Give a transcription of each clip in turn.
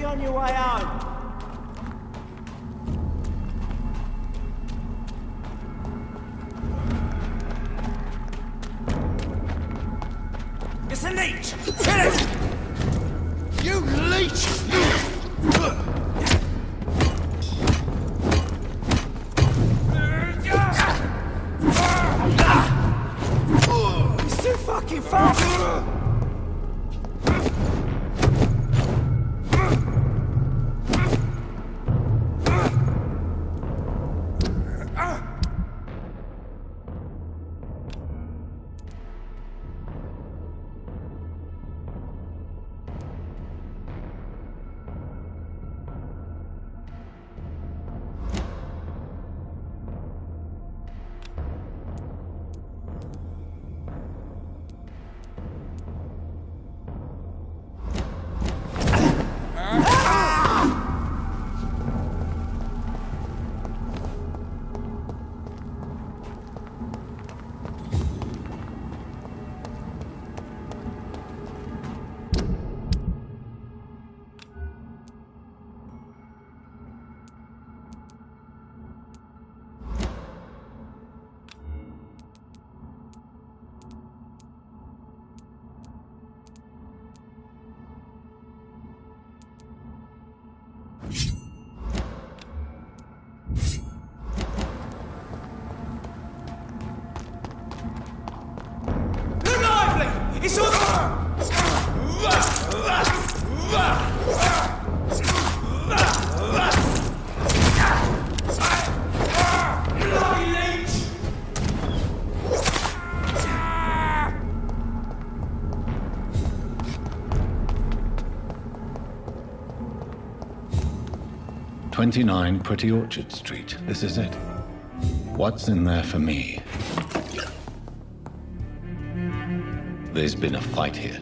on your way home. It's a leech! Kill it! You leech! He's too fucking fast! It's all... Bloody leech! 29 Pretty Orchard Street. This is it. What's in there for me? There's been a fight here.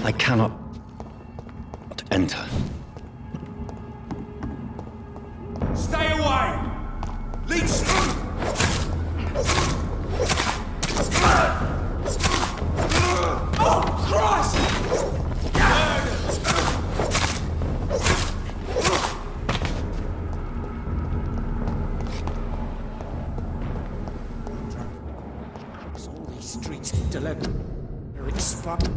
I cannot enter. Stay away! Leech! Oh, Christ! All these streets delivered. They're expired.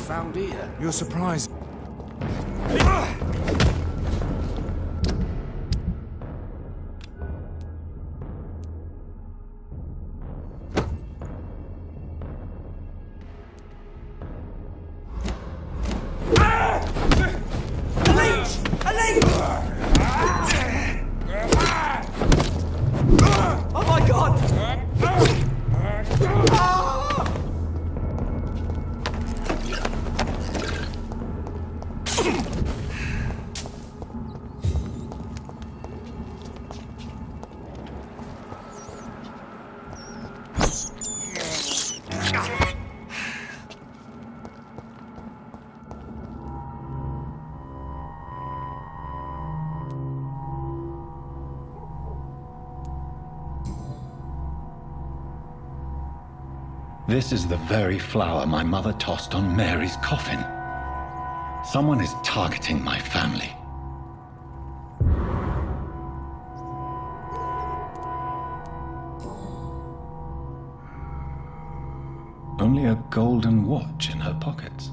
Found here. You're surprised. Oh my God! This is the very flower my mother tossed on Mary's coffin. Someone is targeting my family. Only a golden watch in her pockets.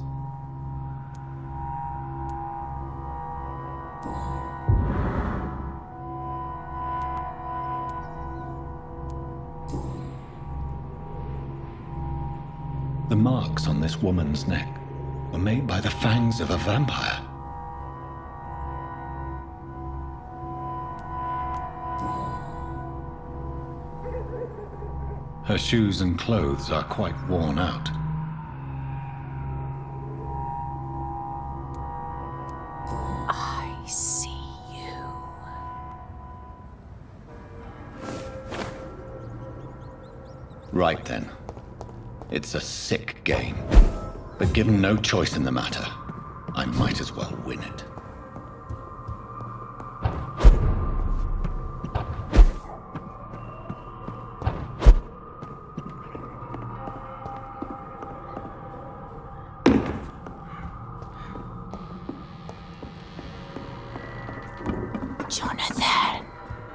The marks on this woman's neck were made by the fangs of a vampire. Her shoes and clothes are quite worn out. I see you. Right then. It's a sick game. But given no choice in the matter, I might as well win it. Jonathan.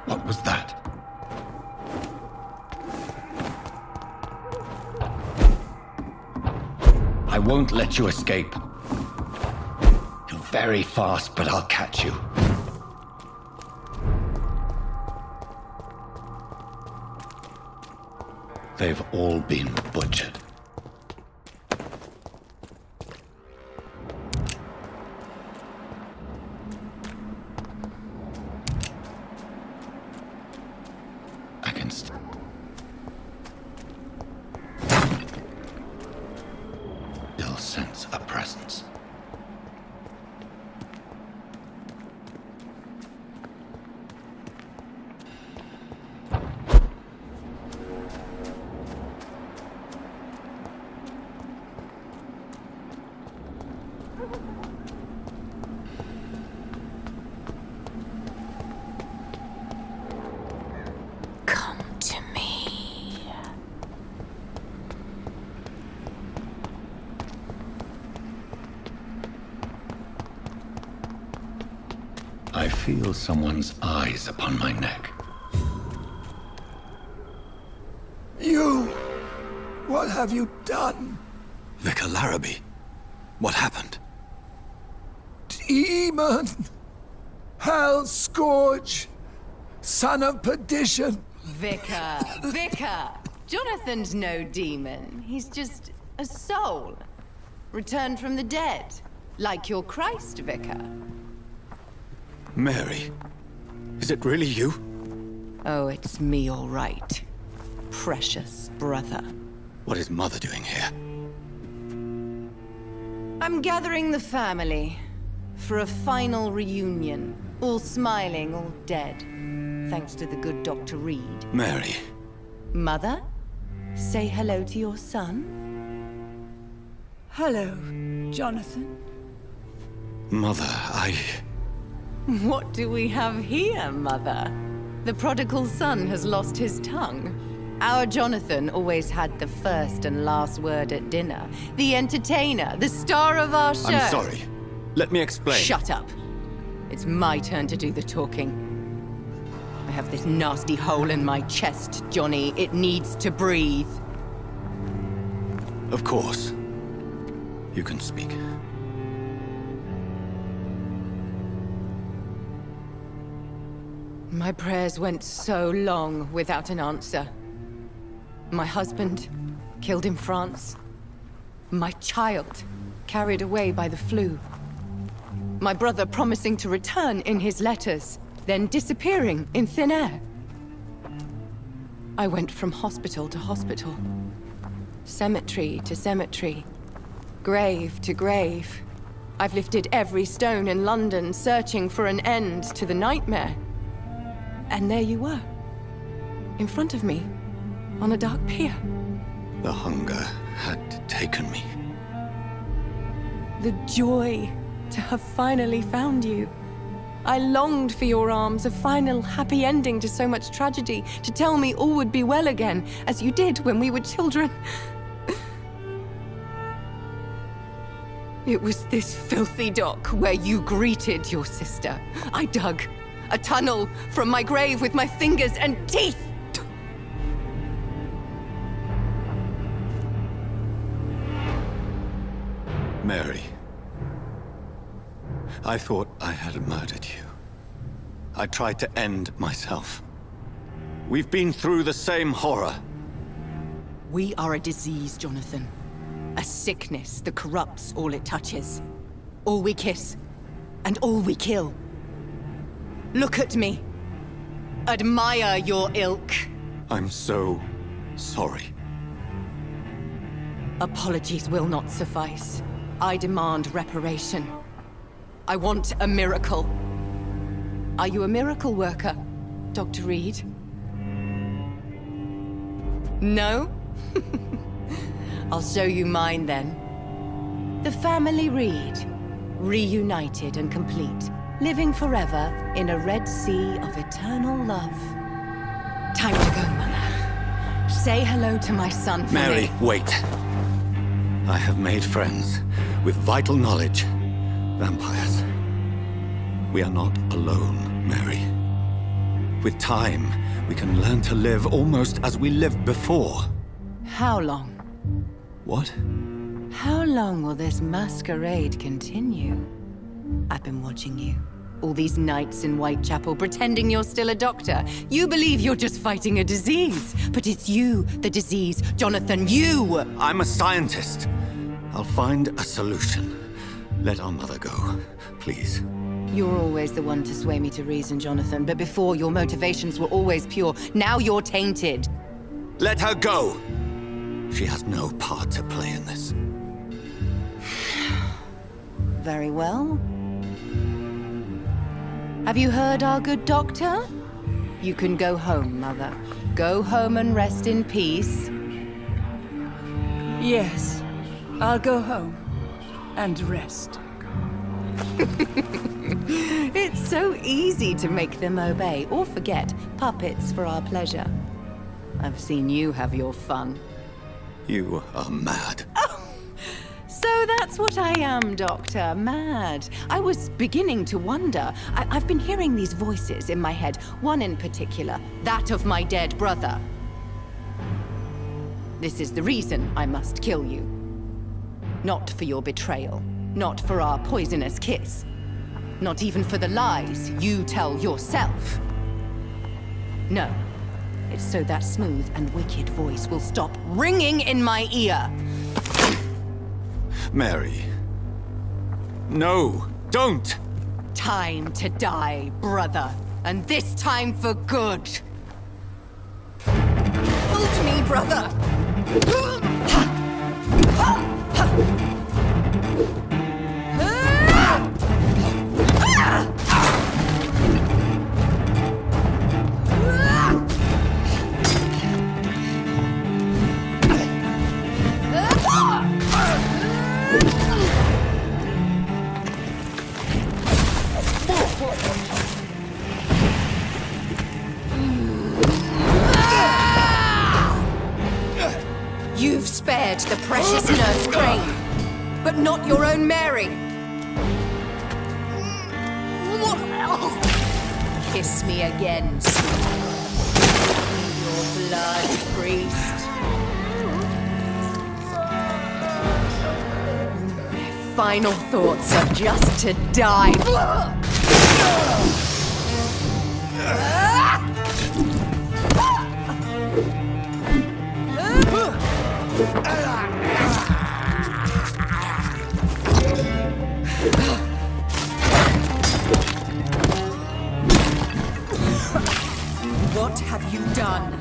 What was that? I won't let you escape. You're very fast, but I'll catch you. They've all been butchered. I can still sense a presence. Come to me. I feel someone's eyes upon my neck. You! What have you done? Vicar Larrabee, what happened? Demon! Hell Scourge! Son of perdition! Vicar! Jonathan's no demon. He's just a soul. Returned from the dead. Like your Christ, Vicar. Mary, is it really you? Oh, it's me, all right. Precious brother. What is Mother doing here? I'm gathering the family for a final reunion. All smiling, all dead. Thanks to the good Dr. Reed. Mary. Mother, say hello to your son. Hello, Jonathan. Mother, What do we have here, Mother? The prodigal son has lost his tongue. Our Jonathan always had the first and last word at dinner. The entertainer, the star of our show. I'm sorry. Let me explain. Shut up. It's my turn to do the talking. I have this nasty hole in my chest, Johnny. It needs to breathe. Of course. You can speak. My prayers went so long without an answer. My husband, killed in France. My child, carried away by the flu. My brother promising to return in his letters, then disappearing in thin air. I went from hospital to hospital. Cemetery to cemetery. Grave to grave. I've lifted every stone in London, searching for an end to the nightmare. And there you were, in front of me, on a dark pier. The hunger had taken me. The joy to have finally found you. I longed for your arms, a final happy ending to so much tragedy, to tell me all would be well again, as you did when we were children. It was this filthy dock where you greeted your sister. I dug a tunnel from my grave with my fingers and teeth. Mary. I thought I had murdered you. I tried to end myself. We've been through the same horror. We are a disease, Jonathan. A sickness that corrupts all it touches. All we kiss, and all we kill. Look at me. Admire your ilk. I'm so sorry. Apologies will not suffice. I demand reparation. I want a miracle. Are you a miracle worker, Dr. Reed? No? I'll show you mine then. The family Reed, reunited and complete, living forever in a red sea of eternal love. Time to go, Mother. Say hello to my son for Mary, me. wait. I have made friends with vital knowledge. Vampires. We are not alone, Mary. With time, we can learn to live almost as we lived before. How long? What? How long will this masquerade continue? I've been watching you. All these nights in Whitechapel, pretending you're still a doctor. You believe you're just fighting a disease. But it's you, the disease. Jonathan, you! I'm a scientist. I'll find a solution. Let our mother go, please. You're always the one to sway me to reason, Jonathan. But before, your motivations were always pure. Now you're tainted. Let her go! She has no part to play in this. Very well. Have you heard our good doctor? You can go home, Mother. Go home and rest in peace. Yes, I'll go home and rest. It's so easy to make them obey or forget. Puppets for our pleasure. I've seen you have your fun. You are mad. So that's what I am, Doctor. Mad. I was beginning to wonder. I've been hearing these voices in my head. One in particular, that of my dead brother. This is the reason I must kill you. Not for your betrayal. Not for our poisonous kiss. Not even for the lies you tell yourself. No. It's so that smooth and wicked voice will stop ringing in my ear. Mary. No, don't! Time to die, brother. And this time for good. Hold me, brother! You've spared the precious Nurse Crane, but not your own Mary. Kiss me again, sweet. Your blood, priest. My final thoughts are just to die. What have you done?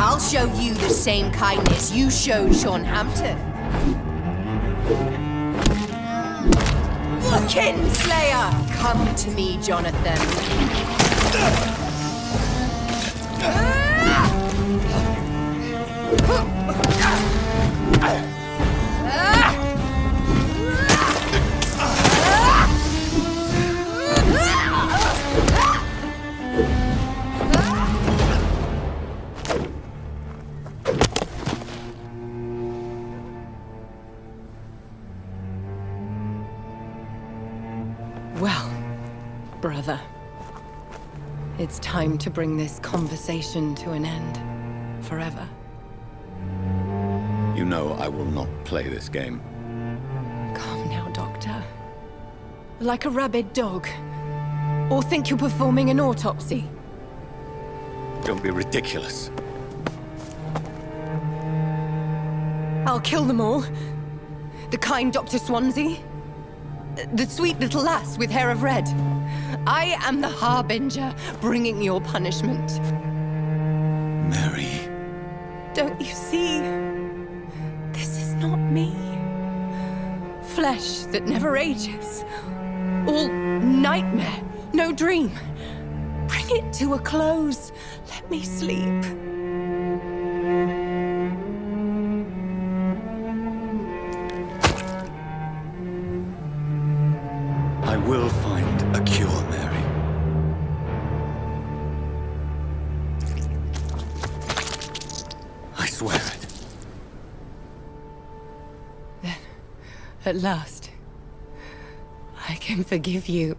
I'll show you the same kindness you showed Sean Hampton. Kinslayer! Come to me, Jonathan. Well, brother, it's time to bring this conversation to an end. Forever. You know I will not play this game. Like a rabid dog? Or think you're performing an autopsy? Don't be ridiculous. I'll kill them all. The kind Dr. Swansea. The sweet little lass with hair of red. I am the Harbinger, bringing your punishment. Mary. Don't you see? This is not me. Flesh that never ages. All nightmare, no dream. Bring it to a close. Let me sleep. I will find a cure, Mary. I swear it. Then, at last, I can forgive you.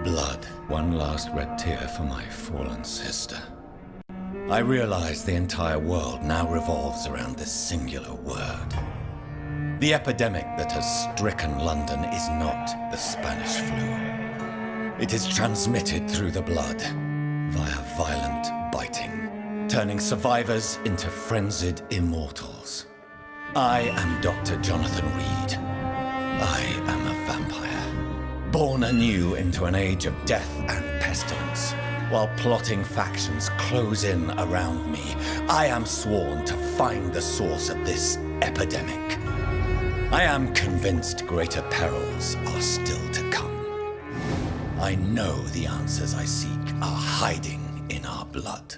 Blood. One last red tear for my fallen sister. I realize the entire world now revolves around this singular word. The epidemic that has stricken London is not the Spanish flu. It is transmitted through the blood, via violent biting, turning survivors into frenzied immortals. I am Dr. Jonathan Reed. I am a vampire. Born anew into an age of death and pestilence, while plotting factions close in around me, I am sworn to find the source of this epidemic. I am convinced greater perils are still to come. I know the answers I seek are hiding in our blood.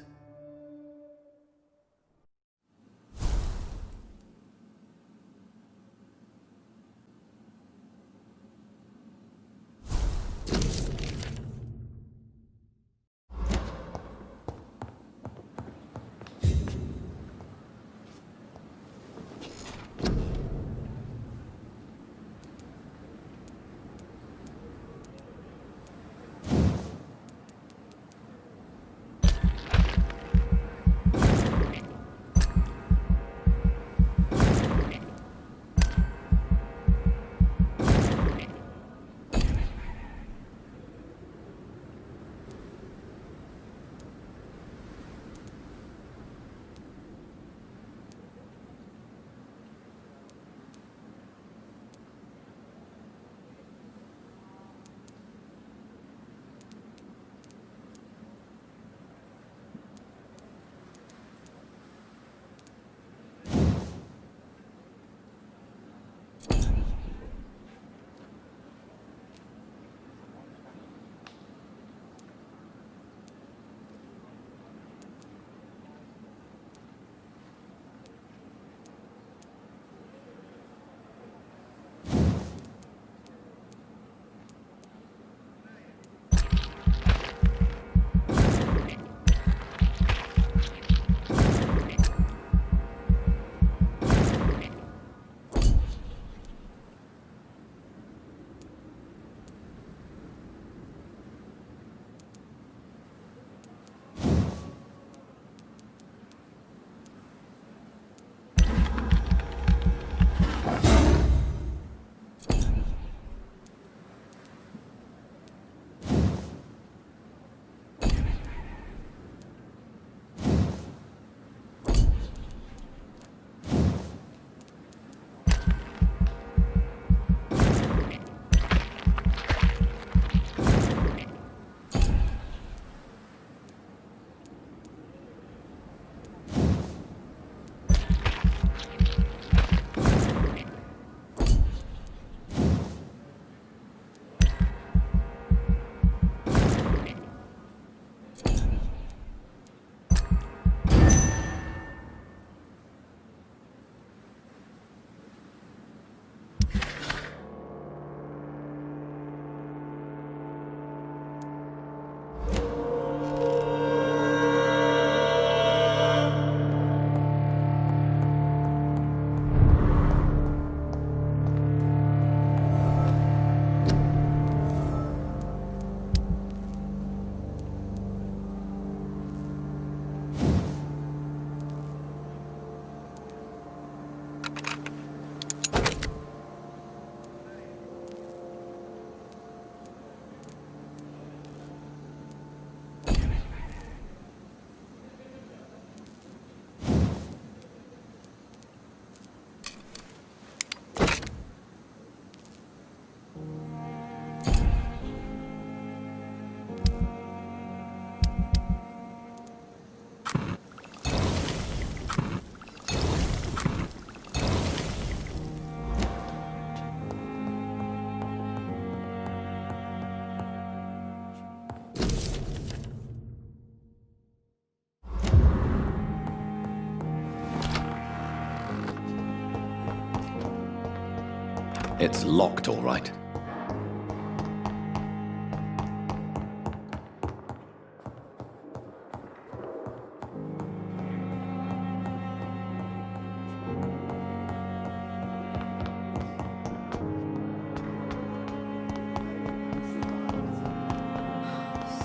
It's locked, all right.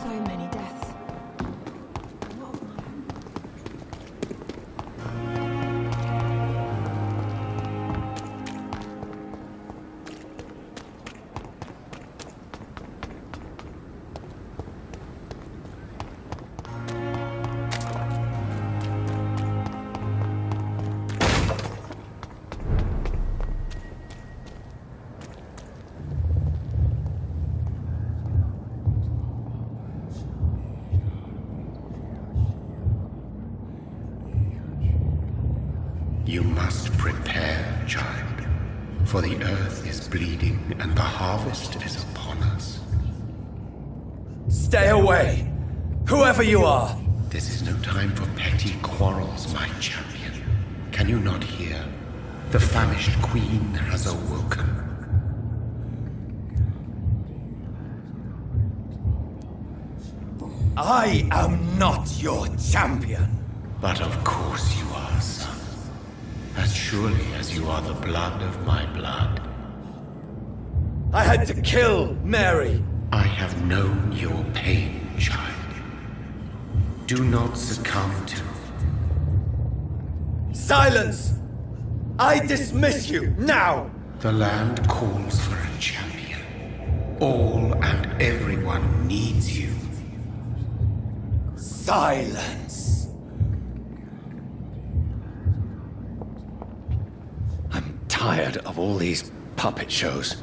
So many deaths. You must prepare, child, for the earth is bleeding and the harvest is upon us. Stay away! Whoever you are! This is no time for petty quarrels, my champion. Can you not hear? The famished queen has awoken. I am not your champion! But of course you are, son. As surely as you are the blood of my blood. I had to kill Mary! I have known your pain, child. Do not succumb to... Silence! I dismiss you, now! The land calls for a champion. All and everyone needs you. Silence! I'm tired of all these puppet shows.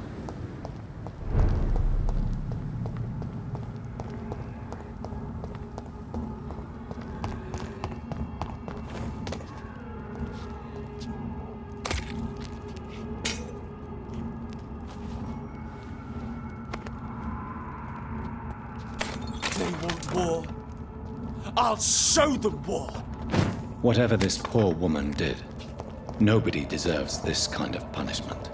They want war. I'll show them war! Whatever this poor woman did, nobody deserves this kind of punishment.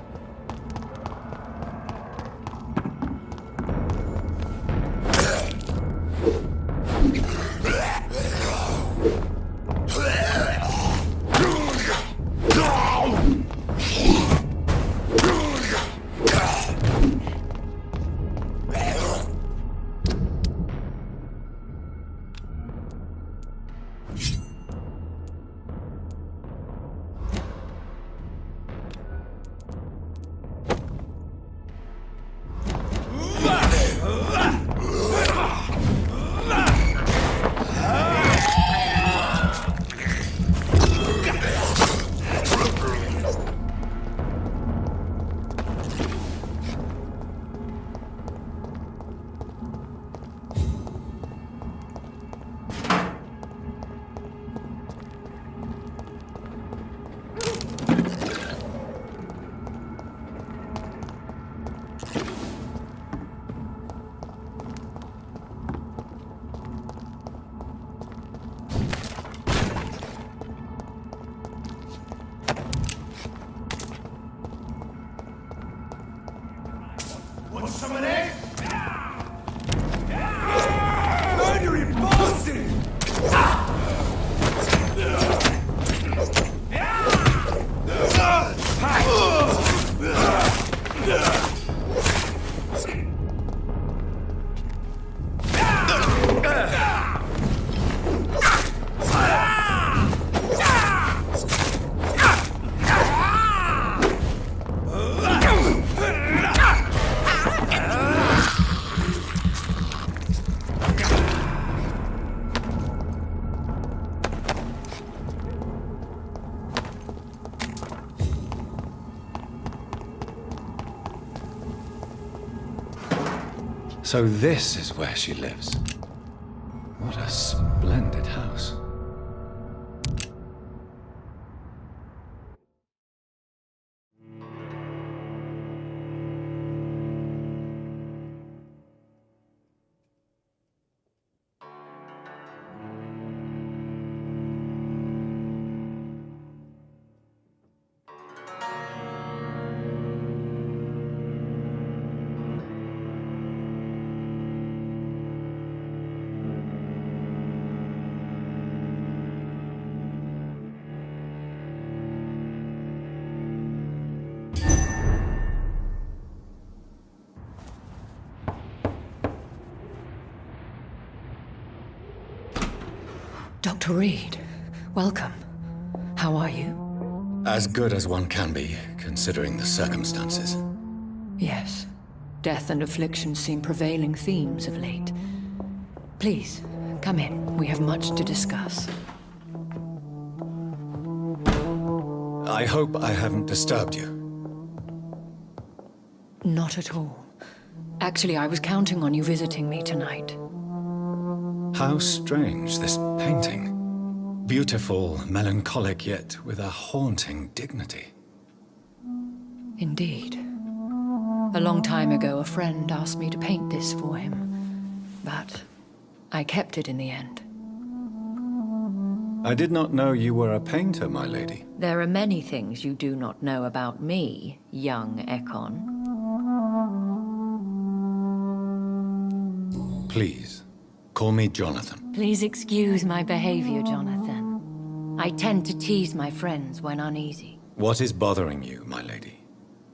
Want some of this? Murdering bastard! So this is where she lives. What a splendid house. Dr. Reed, welcome. How are you? As good as one can be, considering the circumstances. Yes. Death and affliction seem prevailing themes of late. Please, come in. We have much to discuss. I hope I haven't disturbed you. Not at all. Actually, I was counting on you visiting me tonight. How strange, this painting. Beautiful, melancholic, yet with a haunting dignity. Indeed. A long time ago, a friend asked me to paint this for him, but I kept it in the end. I did not know you were a painter, my lady. There are many things you do not know about me, young Ekon. Please, call me Jonathan. Please excuse my behavior, Jonathan. I tend to tease my friends when uneasy. What is bothering you, my lady?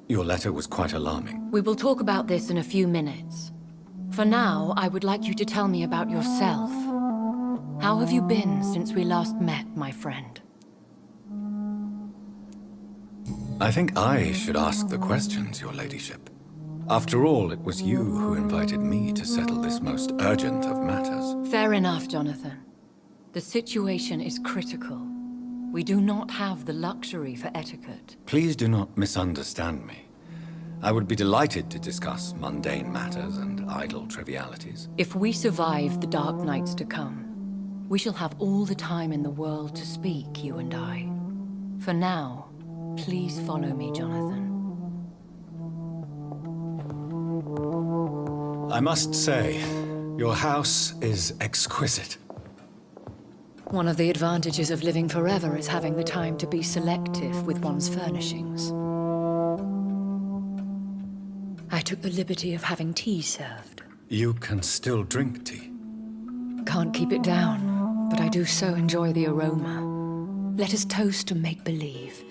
Your letter was quite alarming. We will talk about this in a few minutes. For now, I would like you to tell me about yourself. How have you been since we last met, my friend? I think I should ask the questions, your ladyship. After all, it was you who invited me to settle this most urgent of matters. Fair enough, Jonathan. The situation is critical. We do not have the luxury for etiquette. Please do not misunderstand me. I would be delighted to discuss mundane matters and idle trivialities. If we survive the dark nights to come, we shall have all the time in the world to speak, you and I. For now, please follow me, Jonathan. I must say, your house is exquisite. One of the advantages of living forever is having the time to be selective with one's furnishings. I took the liberty of having tea served. You can still drink tea. Can't keep it down, but I do so enjoy the aroma. Let us toast to make-believe.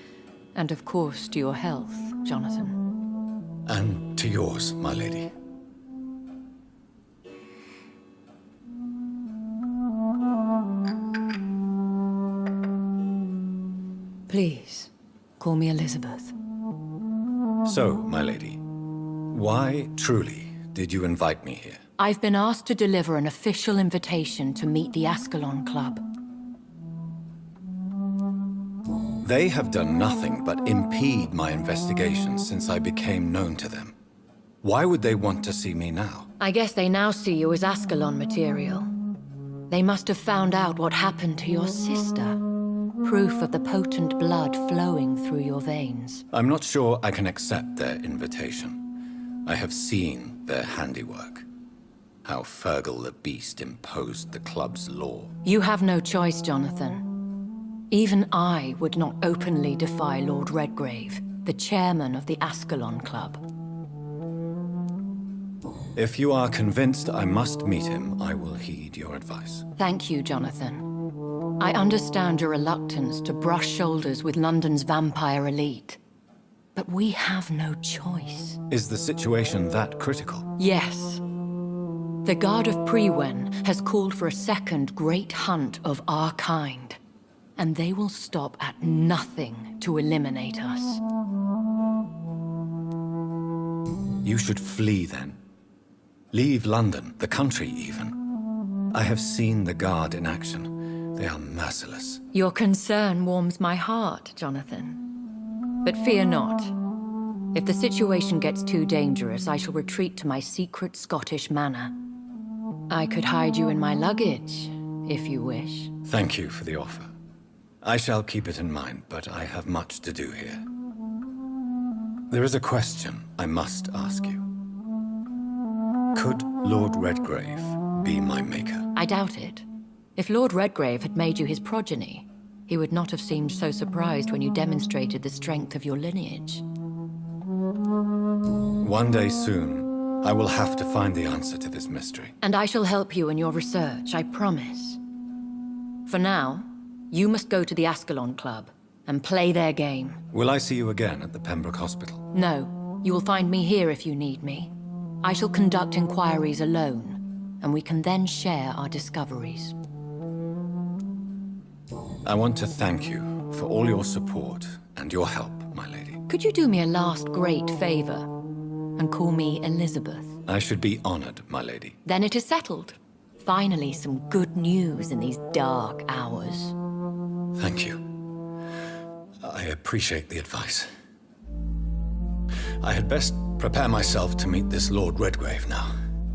And of course, to your health, Jonathan. And to yours, my lady. Please, call me Elizabeth. So, my lady, why, truly, did you invite me here? I've been asked to deliver an official invitation to meet the ASCALON Club. They have done nothing but impede my investigation since I became known to them. Why would they want to see me now? I guess they now see you as ASCALON material. They must have found out what happened to your sister. Proof of the potent blood flowing through your veins. I'm not sure I can accept their invitation. I have seen their handiwork. How Fergal the Beast imposed the club's law. You have no choice, Jonathan. Even I would not openly defy Lord Redgrave, the chairman of the ASCALON Club. If you are convinced I must meet him, I will heed your advice. Thank you, Jonathan. I understand your reluctance to brush shoulders with London's vampire elite. But we have no choice. Is the situation that critical? Yes. The Guard of Prewen has called for a second great hunt of our kind. And they will stop at nothing to eliminate us. You should flee then. Leave London, the country even. I have seen the Guard in action. They are merciless. Your concern warms my heart, Jonathan. But fear not. If the situation gets too dangerous, I shall retreat to my secret Scottish manor. I could hide you in my luggage, if you wish. Thank you for the offer. I shall keep it in mind, but I have much to do here. There is a question I must ask you. Could Lord Redgrave be my maker? I doubt it. If Lord Redgrave had made you his progeny, he would not have seemed so surprised when you demonstrated the strength of your lineage. One day soon, I will have to find the answer to this mystery. And I shall help you in your research, I promise. For now, you must go to the ASCALON Club and play their game. Will I see you again at the Pembroke Hospital? No, you will find me here if you need me. I shall conduct inquiries alone, and we can then share our discoveries. I want to thank you for all your support and your help, my lady. Could you do me a last great favor and call me Elizabeth? I should be honored, my lady. Then it is settled. Finally, some good news in these dark hours. Thank you. I appreciate the advice. I had best prepare myself to meet this Lord Redgrave now.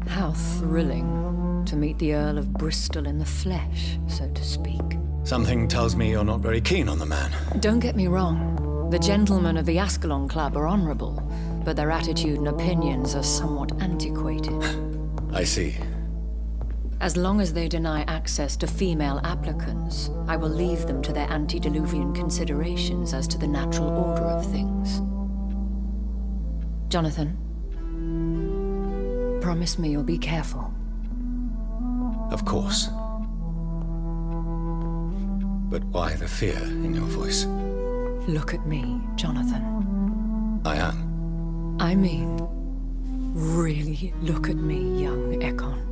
How thrilling to meet the Earl of Bristol in the flesh, so to speak. Something tells me you're not very keen on the man. Don't get me wrong. The gentlemen of the ASCALON Club are honorable, but their attitude and opinions are somewhat antiquated. I see. As long as they deny access to female applicants, I will leave them to their antediluvian considerations as to the natural order of things. Jonathan, promise me you'll be careful. Of course. But why the fear in your voice? Look at me, Jonathan. I am. I mean, really look at me, young Ekon.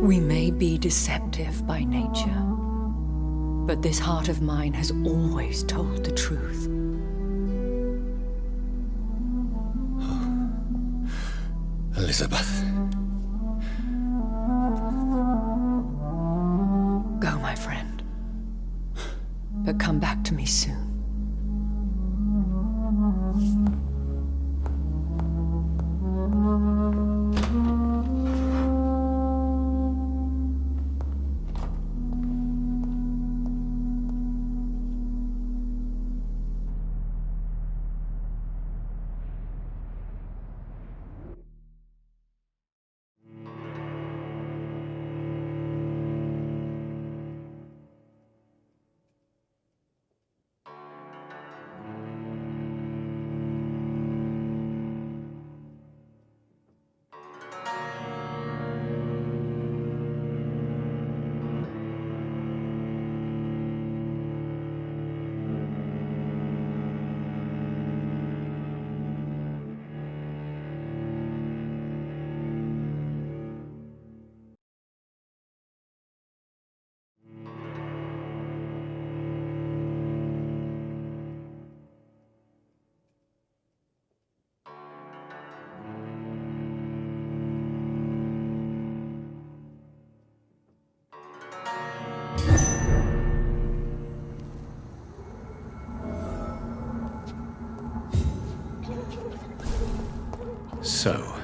We may be deceptive by nature, but this heart of mine has always told the truth. Elizabeth. Go, my friend. But come back to me soon. So,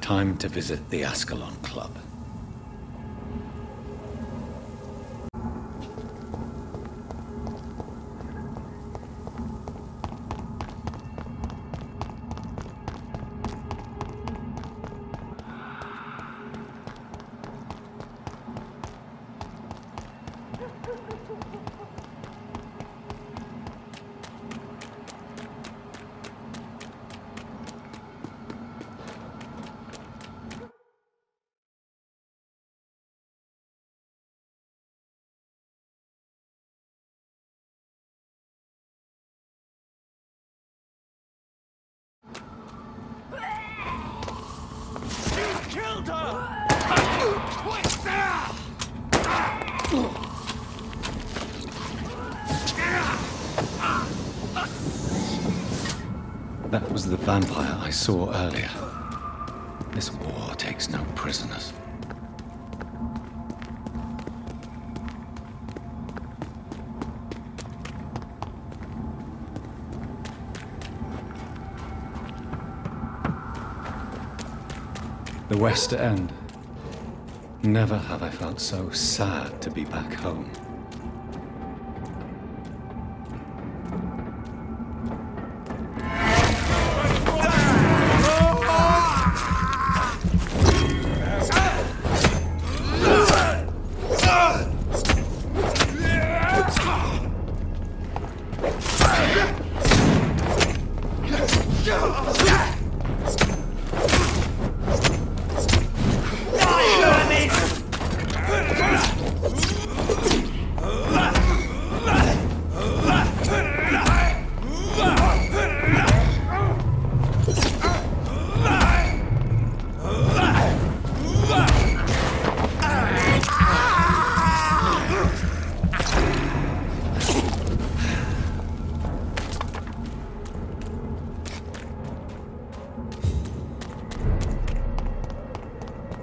time to visit the ASCALON Club. Killed her! That was the vampire I saw earlier. This war takes no prisoners. The West End. Never have I felt so sad to be back home.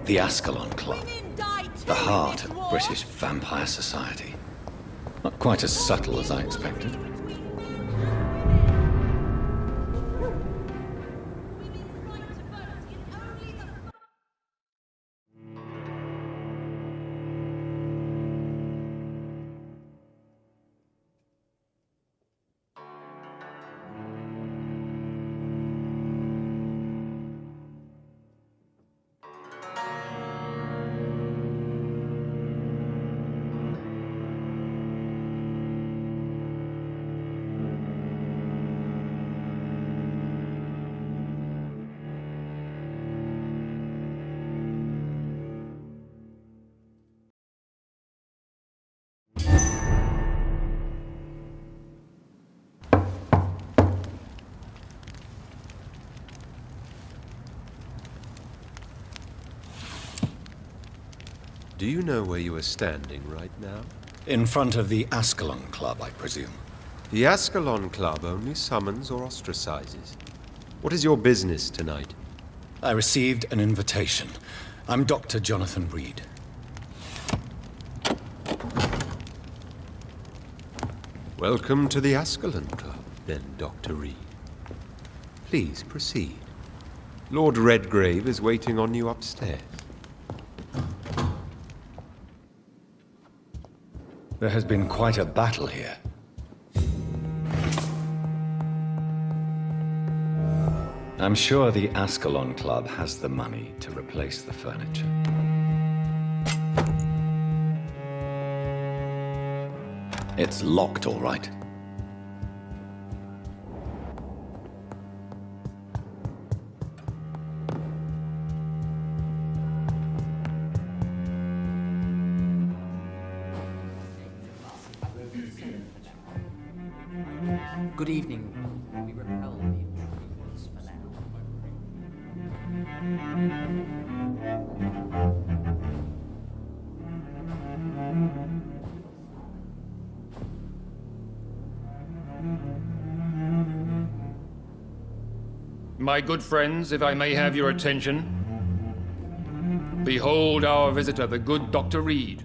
The ASCALON Club. The heart of British vampire society. Not quite as subtle as I expected. Do you know where you are standing right now? In front of the ASCALON Club, I presume. The ASCALON Club only summons or ostracizes. What is your business tonight? I received an invitation. I'm Dr. Jonathan Reed. Welcome to the ASCALON Club, then, Dr. Reed. Please proceed. Lord Redgrave is waiting on you upstairs. There has been quite a battle here. I'm sure the ASCALON Club has the money to replace the furniture. It's locked, all right. Good evening. We repel the intruders for now. My good friends, if I may have your attention. Behold our visitor, the good Dr. Reed.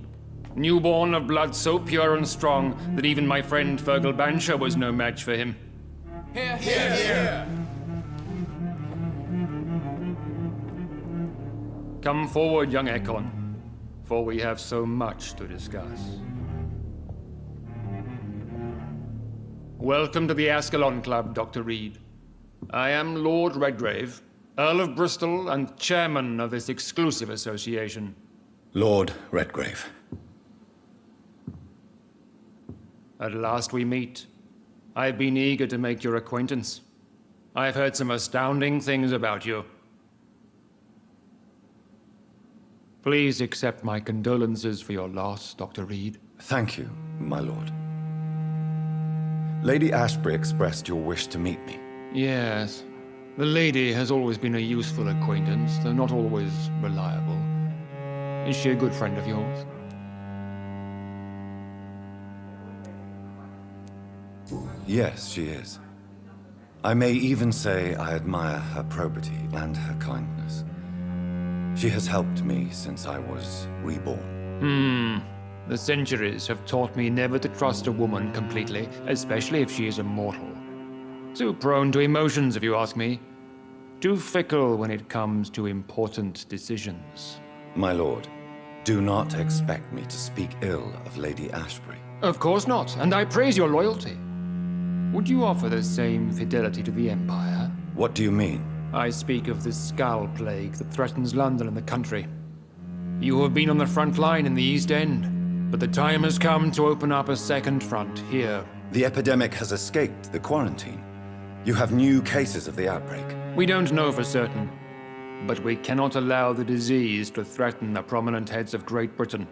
Newborn of blood so pure and strong that even my friend Fergal Bansher was no match for him. Here, here, here! Come forward, young Ekon, for we have so much to discuss. Welcome to the ASCALON Club, Dr. Reed. I am Lord Redgrave, Earl of Bristol and chairman of this exclusive association. Lord Redgrave. At last we meet. I've been eager to make your acquaintance. I've heard some astounding things about you. Please accept my condolences for your loss, Dr. Reed. Thank you, my lord. Lady Ashbury expressed your wish to meet me. Yes. The lady has always been a useful acquaintance, though not always reliable. Is she a good friend of yours? Yes, she is. I may even say I admire her probity and her kindness. She has helped me since I was reborn. The centuries have taught me never to trust a woman completely, especially if she is a mortal. Too prone to emotions, if you ask me. Too fickle when it comes to important decisions. My lord, do not expect me to speak ill of Lady Ashbury. Of course not, and I praise your loyalty. Would you offer the same fidelity to the Empire? What do you mean? I speak of the Skull Plague that threatens London and the country. You have been on the front line in the East End, but the time has come to open up a second front here. The epidemic has escaped the quarantine. You have new cases of the outbreak. We don't know for certain, but we cannot allow the disease to threaten the prominent heads of Great Britain.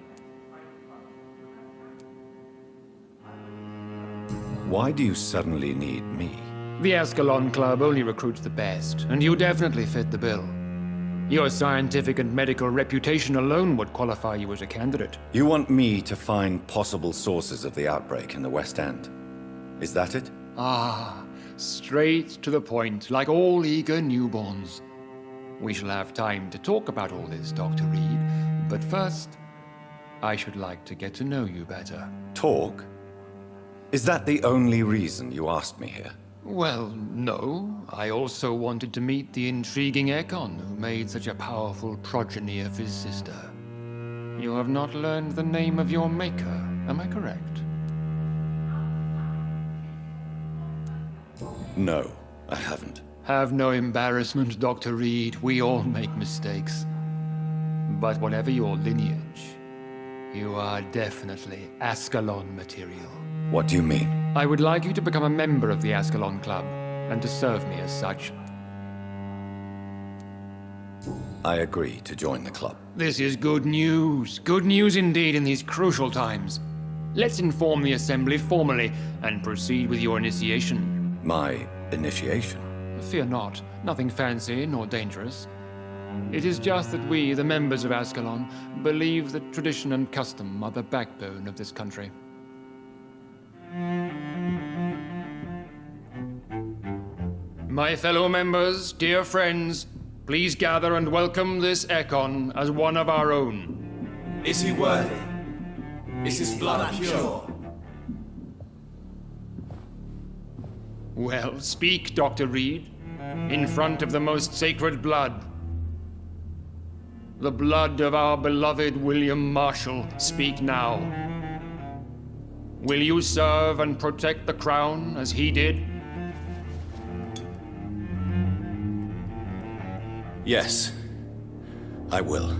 Why do you suddenly need me? The ASCALON Club only recruits the best, and you definitely fit the bill. Your scientific and medical reputation alone would qualify you as a candidate. You want me to find possible sources of the outbreak in the West End. Is that it? Ah, straight to the point, like all eager newborns. We shall have time to talk about all this, Dr. Reed. But first, I should like to get to know you better. Talk? Is that the only reason you asked me here? Well, no. I also wanted to meet the intriguing Ekon who made such a powerful progeny of his sister. You have not learned the name of your maker, am I correct? No, I haven't. Have no embarrassment, Dr. Reed. We all make mistakes. But whatever your lineage, you are definitely ASCALON material. What do you mean? I would like you to become a member of the ASCALON Club, and to serve me as such. I agree to join the club. This is good news. Good news indeed in these crucial times. Let's inform the Assembly formally, and proceed with your initiation. My initiation? Fear not. Nothing fancy nor dangerous. It is just that we, the members of ASCALON, believe that tradition and custom are the backbone of this country. My fellow members, dear friends, please gather and welcome this Ekon as one of our own. Is he worthy? Is his blood pure? Well, speak, Dr. Reed, in front of the most sacred blood. The blood of our beloved William Marshall, speak now. Will you serve and protect the crown as he did? Yes, I will.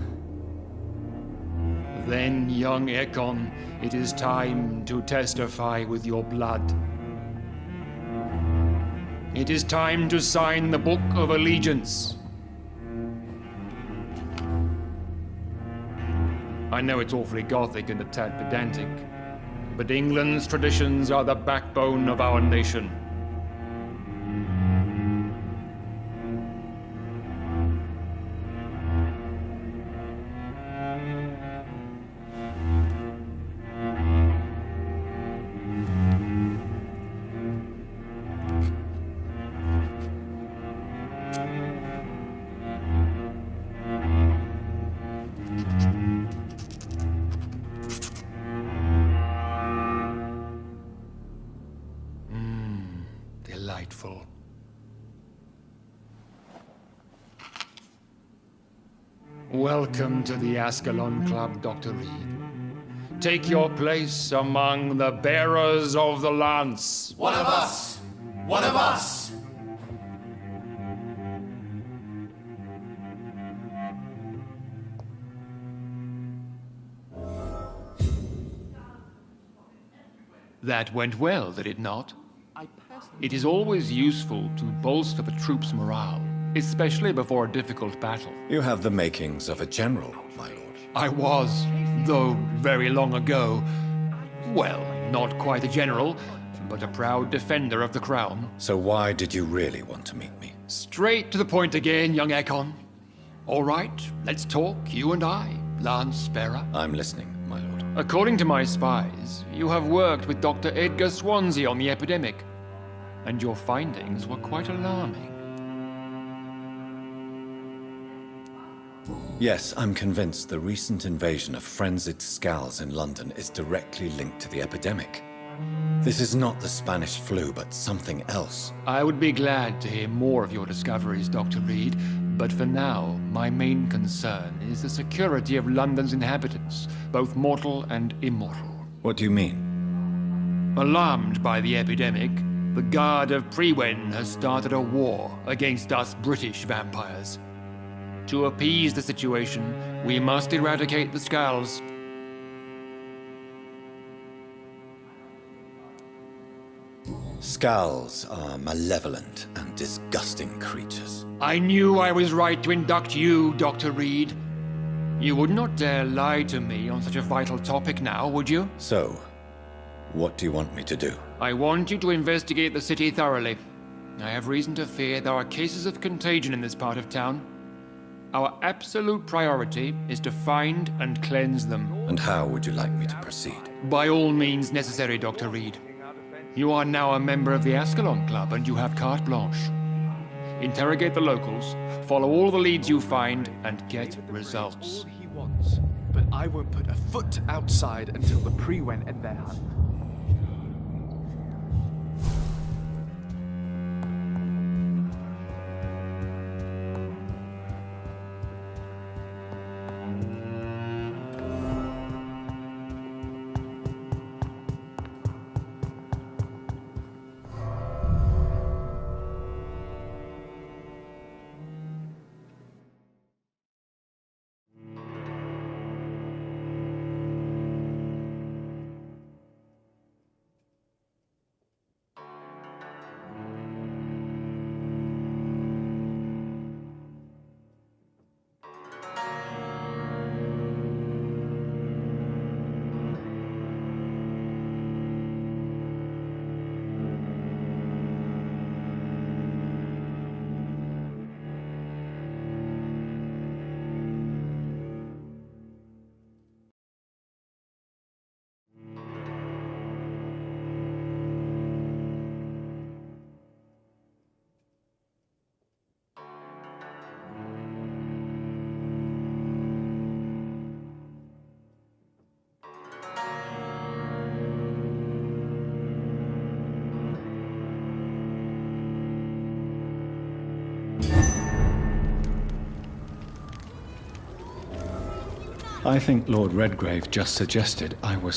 Then, young Ekon, it is time to testify with your blood. It is time to sign the Book of Allegiance. I know it's awfully gothic and a tad pedantic, but England's traditions are the backbone of our nation. Delightful. Welcome to the ASCALON Club, Dr. Reed. Take your place among the bearers of the lance. One of us! One of us! That went well, did it not? It is always useful to bolster the troops' morale, especially before a difficult battle. You have the makings of a general, my lord. I was, though very long ago. Well, not quite a general, but a proud defender of the crown. So why did you really want to meet me? Straight to the point again, young Ekon. All right, let's talk, you and I, Lance Sparrow. I'm listening, my lord. According to my spies, you have worked with Dr. Edgar Swansea on the epidemic, and your findings were quite alarming. Yes, I'm convinced the recent invasion of frenzied Scals in London is directly linked to the epidemic. This is not the Spanish flu, but something else. I would be glad to hear more of your discoveries, Dr. Reed, but for now, my main concern is the security of London's inhabitants, both mortal and immortal. What do you mean? Alarmed by the epidemic, the Guard of Prewen has started a war against us British vampires. To appease the situation, we must eradicate the Scals. Scals are malevolent and disgusting creatures. I knew I was right to induct you, Dr. Reed. You would not dare lie to me on such a vital topic now, would you? So, what do you want me to do? I want you to investigate the city thoroughly. I have reason to fear there are cases of contagion in this part of town. Our absolute priority is to find and cleanse them. And how would you like me to proceed? By all means necessary, Dr. Reed. You are now a member of the ASCALON Club, and you have carte blanche. Interrogate the locals, follow all the leads you find, and get results. All he wants, but I won't put a foot outside until the pre-wen end their hunt. I think Lord Redgrave just suggested I was